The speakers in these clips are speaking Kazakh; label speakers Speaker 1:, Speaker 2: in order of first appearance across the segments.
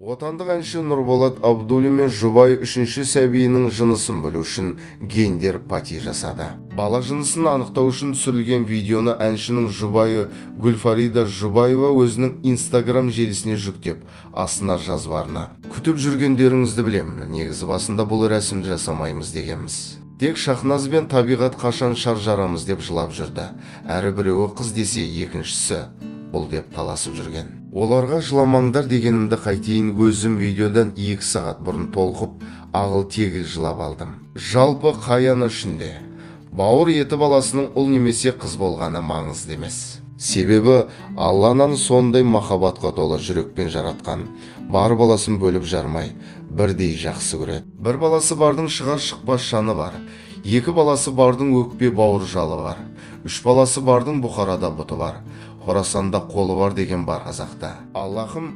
Speaker 1: Отандық әнші Нұрболат Абдуллин мен жұбайы үшінші сәбиінің жынысын білу үшін гендер пати жасады. Бала жынысын анықтау үшін түсірілген видеоны әншінің жұбайы Гүлфарида Жұбаева өзінің Instagram желісіне жүктеп, астына жазбарына: "Күтіп жүргендеріңізді білемін, негізі басында бұл рәсімді жасамаймыз дегенбіз. Тек Шахназ бен табиғат қашан шар жарамыз деп жылап жүрді. Әрі біреуі қыз десе, екіншісі бұл деп таласып жүрген. Оларға жыламаңдар дегенімді қайтейін, өзім видеодан 2 сағат бұрын толқып, ағыл-тегіл жылап алдым. Жалпы қаяны үшінде бауыр еті баласының ұл немесе қыз болғаны маңызды емес. Себебі Алланың сондай махаббатқа толы жүрекпен жаратқан, бар баласын бөліп жармай, бірдей жақсы көреді. Бір баласы бардың шығар-шықпас жаны бар. 2 баласы бардың өкпе бауыр жалы бар. 3 баласы бардың Бұхарада бұты бар. Хорасанда қолы бар деген бар қазақта. Аллахым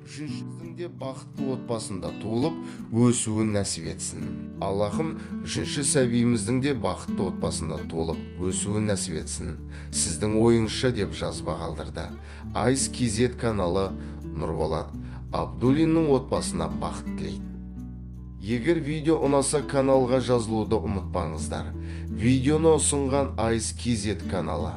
Speaker 1: үшіншісінің де бақытты отбасында туылып, өсуін нәсіп етсін. Аллахым үшінші сәбиіміздің де бақытты отбасында туылып, өсуін нәсіп етсін. Сіздің ойыңызша деп жазба қалдырды. Айс KZ каналы Нұрболат Абдуллиннің отбасына бақыт тілейді. Егер видео ұнаса, каналға жазылуды ұмытпаңыздар. Видеоны ұсынған Айс KZ каналы.